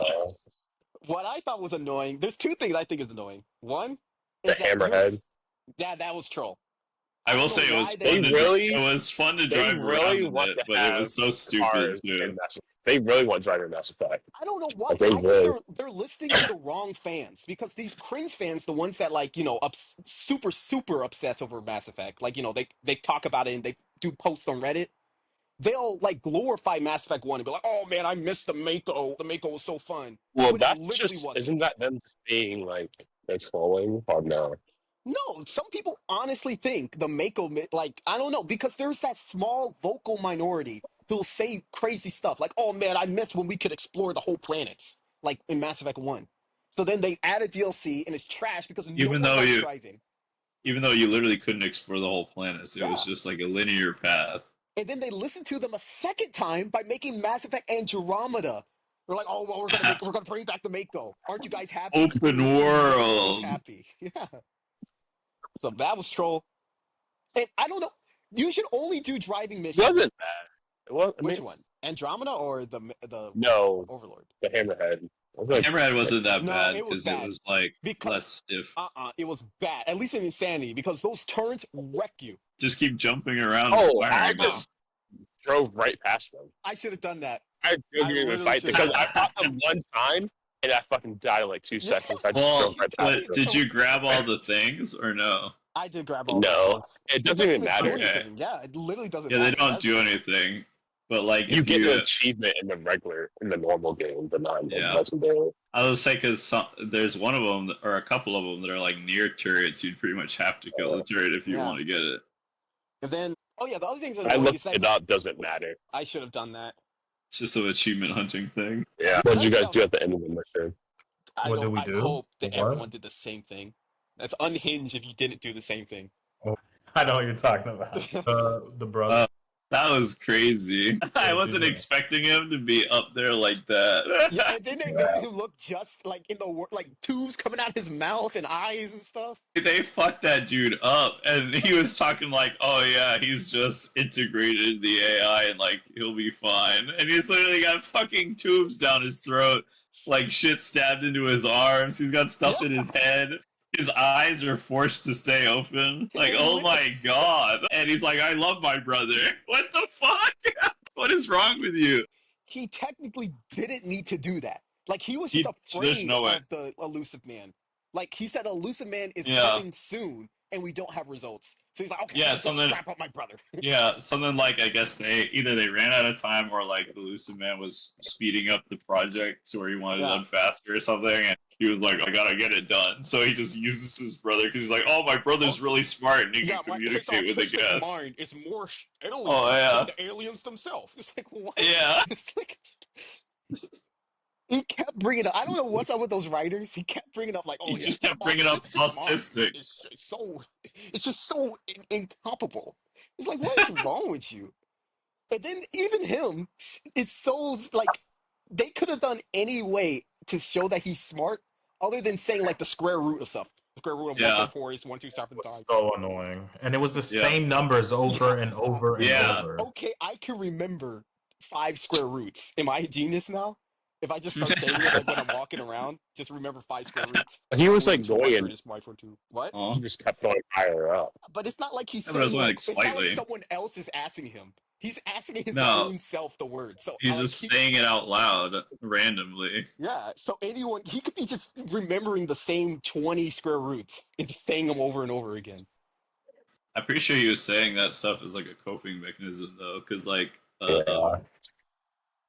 What I thought was annoying. There's two things I think is annoying. One The is that hammerhead. Yeah, that was troll. I will don't say know it was why fun. they really- it was fun to They drive really around in want it, to but it was so have stupid cars too. in Mass Effect. They really want to drive in Mass Effect. I don't know why. Like, they I think really- they're listening to the wrong fans because these cringe fans, the ones that like super obsessed over Mass Effect, like they talk about it and they do posts on Reddit. They'll like glorify Mass Effect 1 and be like, "Oh man, I missed the Mako. The Mako was so fun." Well, When it that's literally just wasn't. isn't that them just being like they're trolling or no? No, some people honestly think the Mako, like, I don't know, because there's that small vocal minority who'll say crazy stuff like, "Oh man, I miss when we could explore the whole planet," like in Mass Effect 1. So then they add a DLC and it's trash because no Even one though likes you- driving. Even though you literally couldn't explore the whole planet, so it was Yeah. just like a linear path. And then they listen to them a second time by making Mass Effect Andromeda. They're like, "Oh well, we're gonna bring back the Mako. Aren't you guys happy?" Open No one was world. happy. Yeah. So that was troll. And I don't know. You should only do driving It missions. wasn't bad. It was. I mean, Which one? Andromeda or the No, Overlord? the hammerhead. I was like, Hammerhead wasn't that No, bad it was because it bad. was like Because- less stiff. It was bad. At least in Insanity, because those turns wreck you. Just keep jumping around. oh, and I firing them. just drove right past them. I should have done that. I didn't even literally fight should've because done I fought them one time and I fucking died in like 2 Yeah. seconds. I just Well, drove right past but them. did you grab all the things or no? I did grab all No, those. it doesn't even do matter. anything. Yeah, it literally doesn't Yeah, matter. they don't That's- do anything. But like, You if get you, an achievement in the normal game, but not in the Yeah. legendary. I was say because there's one of them or a couple of them that are like near turrets. You'd pretty much have to kill the turret if you Yeah. want to get it. And then, the other things I annoying looked is that it up. Doesn't matter. I should have done that. It's just an achievement hunting thing. Yeah. What did you guys do at the end of the mission? What did we I do? hope that What? everyone did the same thing. That's unhinged if you didn't do the same thing. I know what you're talking about. The brother. That was crazy. I wasn't Yeah. expecting him to be up there like that. Yeah, and then they made him look just like in the like tubes coming out his mouth and eyes and stuff. They fucked that dude up, and he was talking like, "Oh yeah, he's just integrated the AI and like he'll be fine." And he's literally got fucking tubes down his throat, like shit stabbed into his arms. He's got stuff in his head. His eyes are forced to stay open. Like, oh my god! And he's like, "I love my brother." What the fuck? What is wrong with you? He technically didn't need to do that. Like he was He- just there's afraid no way. of the elusive man. Like he said, elusive man is Yeah. coming soon, and we don't have results. So he's like, "Okay, Yeah, let's just something- strap up my brother." Yeah, something like I guess either they ran out of time or like the Elusive Man was speeding up the project to where he wanted it Yeah. done faster or something, and he was like, "I gotta get it done." So he just uses his brother because he's like, "Oh, my brother's really smart and he can his communicate with the artistic gas." mind is more alien Oh, yeah. than the aliens themselves. It's like what? Yeah. It's like he kept bringing up. I don't know what's up with those writers. He kept bringing up like, "Oh, He yeah, just kept bringing up autistic mind autistic. is so it's just so incomparable." It's like, what is wrong with you? And then even him, it's so like they could have done any way to show that he's smart, other than saying like the square root of stuff. The square root of Yeah. 1.4 is 1 2 7 was 5. so annoying, and it was the Yeah. same numbers over and over and Yeah. over. Okay, I can remember 5 square roots. Am I a genius now? If I just start saying it like when I'm walking around, just remember 5 square roots. He was like Moving to going y and is y for 2. What? Oh, he just kept going higher up. But it's not like he's yeah, but I was saying like like it's not like slightly. someone else is asking him. He's asking his No, own self the word. So he's like just saying it out loud randomly. yeah. So anyone he could be just remembering the same 20 square roots and just saying them over and over again. I'm pretty sure he was saying that stuff as like a coping mechanism though, because like, Yeah.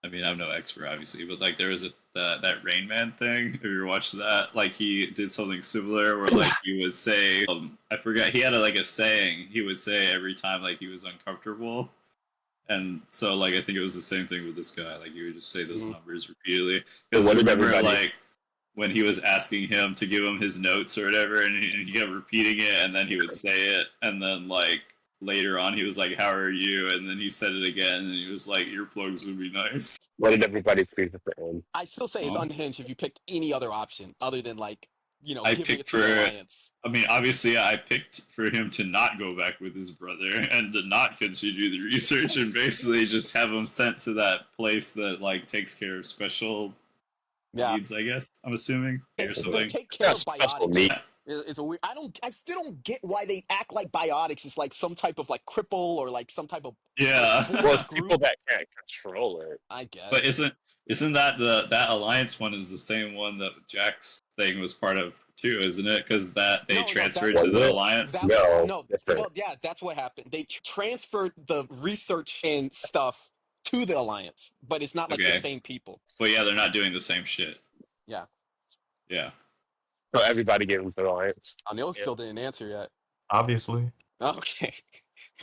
I mean, I'm no expert obviously, but like there was that Rain Man thing. Have you ever watched that? Like he did something similar where like he would say, I forgot, he had like a saying he would say every time like he was uncomfortable. And so, like, I think it was the same thing with this guy. Like, he would just say those numbers repeatedly. Because what I did remember, everybody- like, when he was asking him to give him his notes or whatever, and he kept repeating it, and then he would say it, and then, like, later on, he was like, "How are you?" And then he said it again, and he was like, "Earplugs would be nice." What did everybody choose for him? I still say it's unhinged if you picked any other option other than like, you know, I giving it picked to the for- alliance. I mean, obviously, I picked for him to not go back with his brother and to not continue the research and basically just have him sent to that place that, like, takes care of special needs, I guess, I'm assuming, or They something. take care of Special biotics. need. It's a weird. I still don't get why they act like biotics is like some type of like cripple or like some type of Yeah. Well, it's group. people that can't control it. I guess. But isn't that that alliance one is the same one that Jack's thing was part of too, isn't it? Because that they No, transferred that- to the alliance. No, different. Well, yeah, that's what happened. They transferred the research and stuff to the alliance, but it's not like the Okay. same people. But yeah, they're not doing the same shit. Yeah. Yeah. So everybody gave him to the alliance. Anil still didn't answer yet. Obviously. Okay.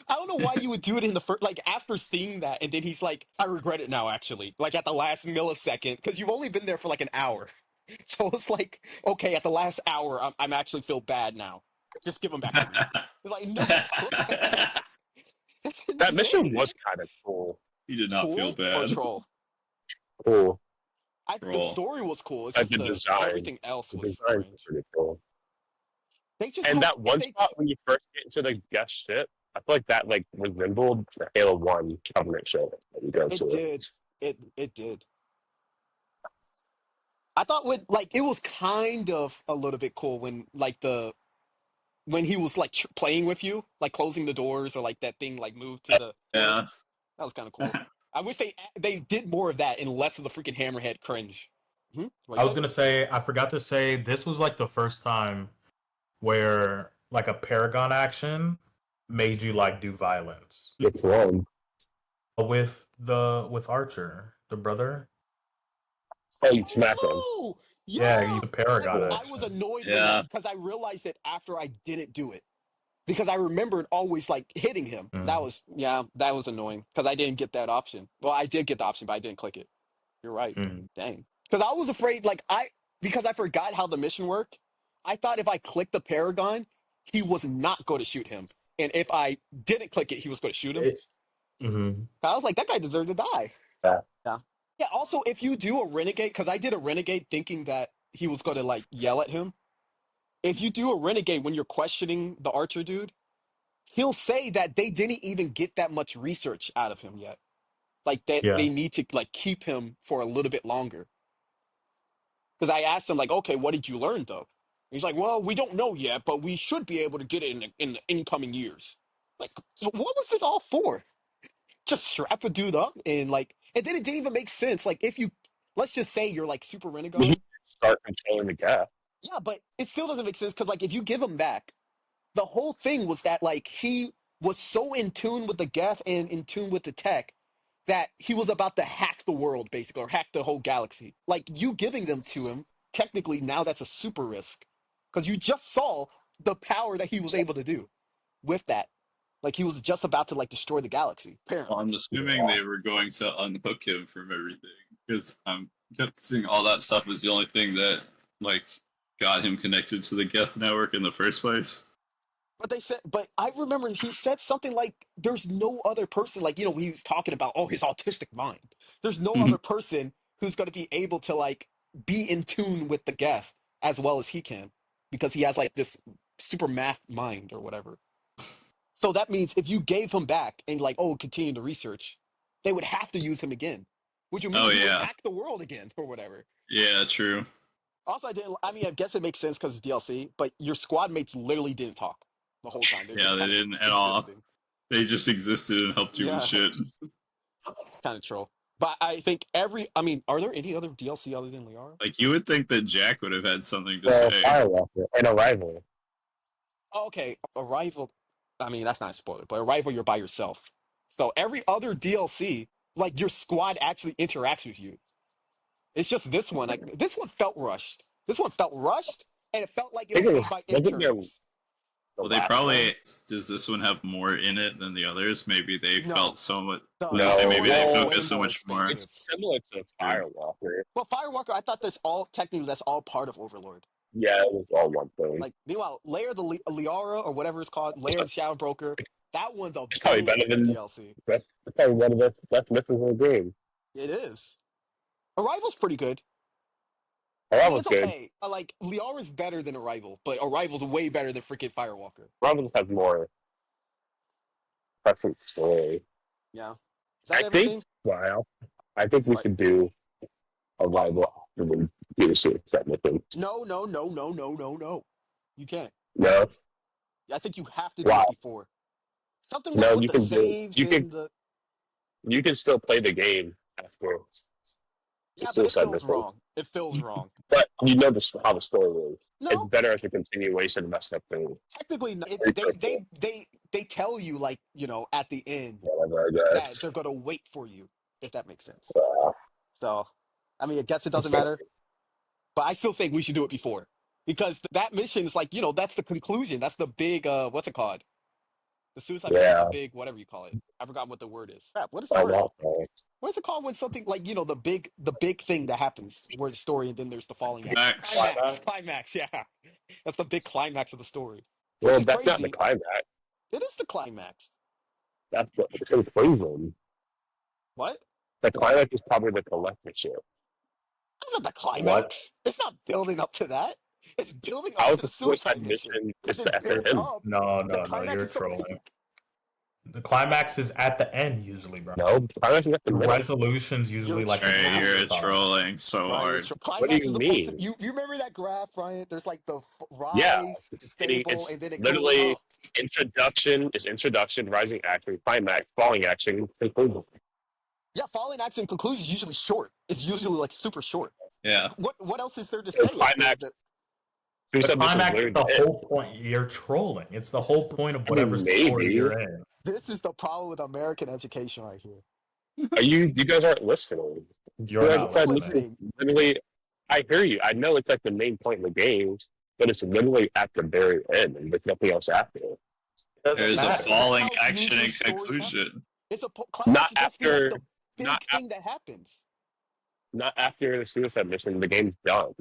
I don't know why you would do it in the first, like after seeing that, and then he's like, I regret it now, actually. Like at the last millisecond, because you've only been there for like an hour. So it's like, okay, at the last hour, I'm actually feel bad now. Just give him back to me. It's like, no. That's That mission insane. was kind of cool. He did not feel Cool or bad. troll? Cool. The Troll. story was cool. It's Like just the design. everything else The was design was strange. pretty cool. They just And have- that one they- spot when you first get into the guest ship, I feel like that like resembled the Halo 1 Covenant ship that you go It to. did. It did. I thought it was kind of a little bit cool when when he was like playing with you, like closing the doors or like that thing like moved to the Yeah. That was kind of cool. I wish they did more of that and less of the freaking hammerhead cringe. I was gonna say I forgot to say this was like the first time where like a Paragon action made you like do violence Which one? with Archer, the brother. Oh, you smack him. Oh, Yeah, he's a Paragon I action. was annoyed Yeah. because I realized it after I didn't do it. Because I remembered always like hitting him. That was annoying because I didn't get that option. Well, I did get the option, but I didn't click it. You're right. Dang. Because I was afraid, because I forgot how the mission worked. I thought if I clicked the Paragon, he was not going to shoot him, and if I didn't click it, he was going to shoot him. I was like, that guy deserved to die. Yeah. Yeah. Also, if you do a renegade, because I did a renegade thinking that he was going to like yell at him. If you do a renegade when you're questioning the Archer dude, he'll say that they didn't even get that much research out of him yet. Like they need to like keep him for a little bit longer. Because I asked him like, okay, what did you learn though? He's like, well, we don't know yet, but we should be able to get it in the incoming years. Like, what was this all for? Just strap a dude up and then it didn't even make sense. Like let's just say you're like super renegade. You start controlling the gap. Yeah, but it still doesn't make sense because if you give him back, the whole thing was that he was so in tune with the Geth and in tune with the tech that he was about to hack the world, basically, or hack the whole galaxy. Like, you giving them to him, technically, now that's a super risk. Because you just saw the power that he was able to do with that. Like, he was just about to, destroy the galaxy, apparently. Well, I'm assuming they were going to unhook him from everything. Because I'm guessing all that stuff was the only thing that, got him connected to the Geth network in the first place. But I remember he said something like, there's no other person, he was talking about, his autistic mind. There's no other person who's going to be able to, be in tune with the Geth as well as he can. Because he has, this super math mind or whatever. So that means if you gave him back and, continue the research, they would have to use him again. which would mean Oh he would yeah, hack the world again or whatever. yeah, true. Also, I mean, I guess it makes sense because it's DLC, but your squad mates literally didn't talk the whole time. They're Yeah, just they kind of didn't at all. existing. They just existed and helped you with Yeah, shit. it's kind of troll. But I think I mean, are there any other DLC other than Liara? Like you would think that Jack would have had something to Well, say. Firewalker and Arrival. Oh, okay, Arrival. I mean, that's not a spoiler, but Arrival, you're by yourself. So every other DLC, like your squad actually interacts with you. It's just this one. Like this one felt rushed. This one felt rushed, and it felt like it I was think it made was by wasn't there interns. the Well, they last probably one? does this one have more in it than the others? Maybe they No, felt so much. the, I was the gonna say other No, maybe ones they are well, way focus so more much more. expansive. it's similar to True. Firewalker. Well, Firewalker, I thought that's all technically that's all part of Overlord. Yeah, it was all one thing. Like, meanwhile, Lair the Liara or whatever it's called, Lair the Shadow Broker, that one's a It's probably better banger than DLC. that's probably one of the best missions in the game. It is. Arrival's pretty good. I mean, Arrival's it's good. okay. Like, Liara's better than Arrival, but Arrival's way better than freaking Firewalker. Arrival just has more present story. Yeah. Is that I everything? think. Wow. I think we What? should do Arrival after we do the suicide mission. No, no, no, no, no, no, no. You can't. No, I think you have to do wow. it before. Something like No, with you the can do. saves You can. and the. You can still play the game after the Yeah, but it suicide feels mission, wrong. It feels wrong. but you know how the story is. It's No, better as a continuation of that stuff than technically, very they quickly. they tell you like at the end Whatever, I that guess. they're gonna wait for you, if that makes sense. Uh, So, I mean, I guess it doesn't matter, but I still think we should do it before because that mission is like that's the conclusion. That's the big what's it called? The suicide mission is the yeah, big whatever you call it. I forgot what the word is. Crap, what is the I word? know. What is it called when something like the big thing that happens where the story and then there's the falling out? Max. Climax, yeah. That's the big climax of the story. Which Well, is that's not the crazy. climax. It is the climax. That's the conclusion. What? The climax is probably the collectorship. That's not the climax. What? It's not building up to that. It's building up How to the the suicide mission. mission is Because the it builds SNM? up. No, The no, climax you're is the trolling. peak. The climax is at the end usually, bro. No, the climax is at the The middle. resolution's usually You're like trolling. an Hey, afterthought. you're trolling so Brian, hard. What do climax you is supposed to. mean? You remember that graph, Brian? There's like the Yeah, rise, Meaning stable, it's and then it goes literally up. introduction, rising action, climax, falling action, conclusion. Yeah, falling action conclusion is usually short. It's usually like super short. Yeah. What else is there to So say? Like climax, the The suicide mission climax is literally the it. whole point. You're trolling. It's the whole point of I mean, whatever story maybe. you're in. this is the problem with American education right here. You guys aren't listening. You're not Suicide listening. mission is literally. I hear you. I know it's like the main point of the game, but it's literally at the very end, and there's nothing else after. It doesn't There's a matter. falling That's how action usually and stories conclusion. It's a climax Not is supposed to be like after. the big Not thing that happens. Not after the suicide mission. The game's done,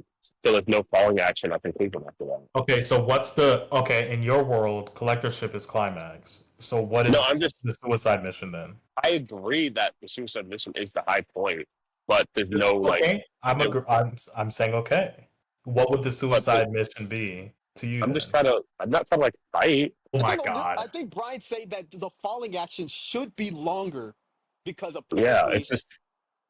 so there's no falling action or conclusion after that. Okay, so in your world, collectorship is climax. So what is No, I'm just. the suicide mission then? I agree that the suicide mission is the high point, but there's no like. Okay, I'm saying okay. What would the suicide mission be to you? I'm then? just trying to. I'm not trying to like fight. Oh my I god. think Brian say that the falling action should be longer because Yeah, apparently. it's just.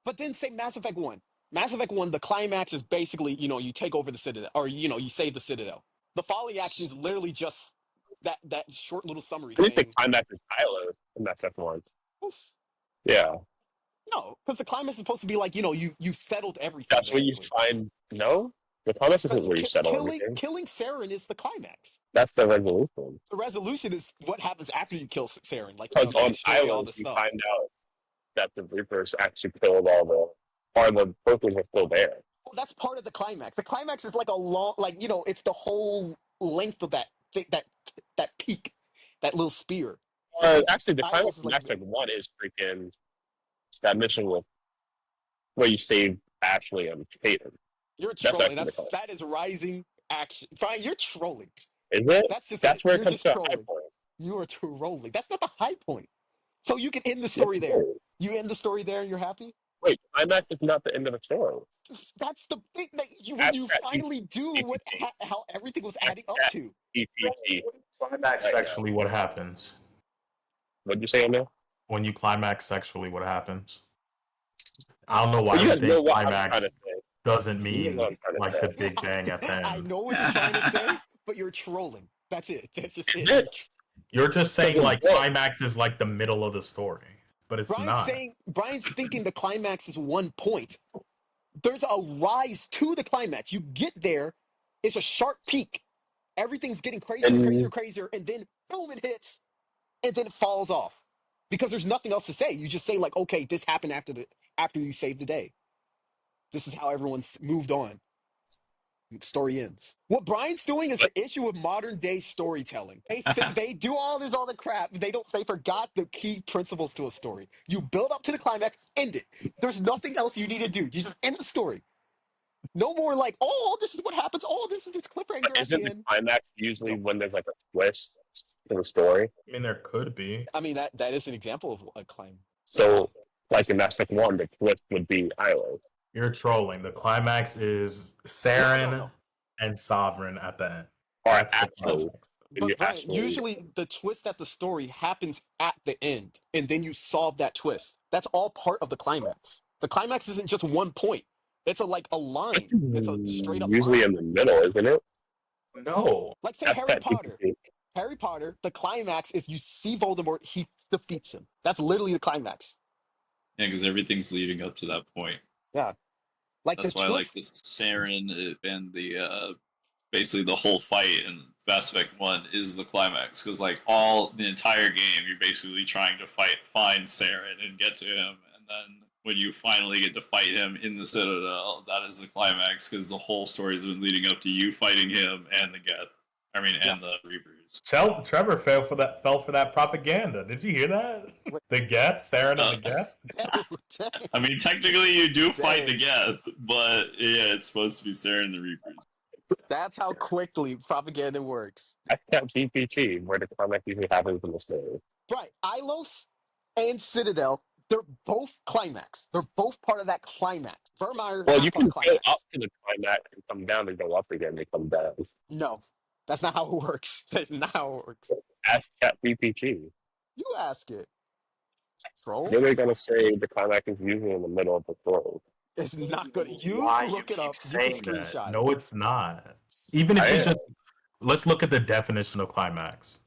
But then say Mass Effect 1. Mass Effect 1, the climax is basically, you take over the Citadel, or, you save the Citadel. The falling action is literally just that short little summary I think the saying, climax is Tyler in that second one. "Oof." Yeah, No, because the climax is supposed to be like, you settled everything. that's where you basically. find. No, the climax isn't Because where you settle everything. killing Saren is the climax. That's the resolution. The resolution is what happens after you kill Saren. Like, Because they on show you all islands, the you stuff. find out that the Reapers actually killed or the Brokers are still there. Well, that's part of the climax. The climax is like a long, like, it's the whole length of that peak, that little spear. Actually, the Isles climax is of like Mass Effect 1 is freaking that mission with where you save Ashley and Peyton. You're That's trolling. actually the climax. That is rising action. Brian, you're trolling. Is it? That's where it you're comes just to a high trolling. point. You are trolling. That's not the high point. So you can end the story there. You end the story there and you're happy? Wait, climax is not the end of the story. That's the big that when you At finally do how everything was adding up to. EPT. Climax sexually, what happens? What'd you say, Emil? When you climax sexually, what happens? I don't know why But you you guys know think what I'm trying climax to say. doesn't You know mean what I'm trying to like say. the big bang at the I end. know what you're trying to say, but you're trolling. That's it. That's just it. Is it? You're just saying Because like climax is like the middle of the story, but it's not. Brian's thinking the climax is one point. There's a rise to the climax. You get there, it's a sharp peak. Everything's getting crazier and crazier and and crazier, and then boom, it hits, and then it falls off. Because there's nothing else to say. You just say, like, okay, this happened after you saved the day. This is how everyone's moved on. Story ends. What Brian's doing is the issue with modern day storytelling. They do all this other crap. They forgot the key principles to a story. You build up to the climax, end it. There's nothing else you need to do. You just end the story. No more like, oh, this is what happens. Oh, this is this cliffhanger at isn't the the end. climax usually No. when there's like a twist in the story? I mean, there could be. I mean that is an example of a claim. So, like in Mass Effect 1, the twist would be Islo. You're trolling. The climax is No. Saren and Sovereign at the end. Or That's the Astro. climax. But Brian, usually the twist at the story happens at the end, and then you solve that twist. That's all part of the climax. The climax isn't just one point. It's a line. It's a straight up Usually line. in the middle, isn't it? No. Like say That's Harry that Potter. Harry Potter, the climax is you see Voldemort, he defeats him. That's literally the climax. Yeah, because everything's leading up to that point. Yeah. Like That's the why, like twist. the Saren and the basically the whole fight in Mass Effect 1 is the climax, because like the entire game, you're basically trying to find Saren and get to him, and then when you finally get to fight him in the Citadel, that is the climax, because the whole story's been leading up to you fighting him and the Geth. And the Reapers. Trevor fell for that propaganda. Did you hear that? What? The Geth, Saren and the Geth. Oh, I mean, technically you do fight the Dang. Geth, but yeah, it's supposed to be Saren and the Reapers. that's how quickly propaganda works. That's that GPT, where the climax usually happens in the story. Right. Ilos and Citadel, they're both climax. They're both part of that climax. Vermeer, Well, not you part can of go climax. up to the climax and come down and go up again and come down. No, that's not how it works. That's not how it works. Ask ChatGPT. You ask it. Troll. Then they're going to say the climax is usually in the middle of the story. It's not good. You Why you look it keep up. You can saying that? screenshot. No, it's not. Even if I you am. just let's look at the definition of climax.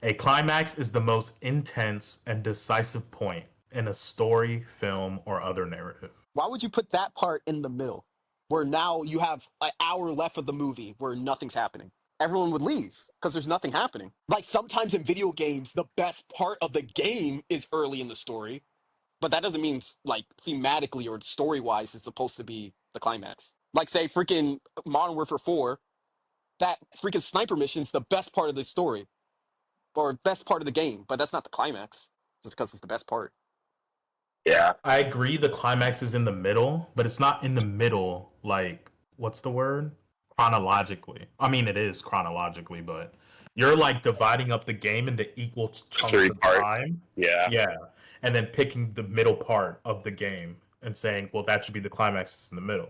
A climax is the most intense and decisive point in a story, film, or other narrative. Why would you put that part in the middle, where now you have an hour left of the movie where nothing's happening? Everyone would leave because there's nothing happening. Like sometimes in video games, the best part of the game is early in the story, but that doesn't mean like thematically or story wise it's supposed to be the climax. Like say freaking Modern Warfare 4, that freaking sniper mission's the best part of the story or best part of the game, but that's not the climax just because it's the best part. Yeah. I agree the climax is in the middle, but it's not in the middle like what's the word? Chronologically. I mean it is chronologically, but you're like dividing up the game into equal chunks Three of parts. time. Yeah. Yeah. And then picking the middle part of the game and saying, well, that should be the climax it's in the middle.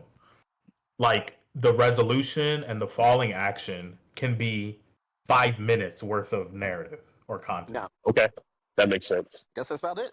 Like the resolution and the falling action can be 5 minutes worth of narrative or content. Yeah, Okay. That makes sense. guess that's about it.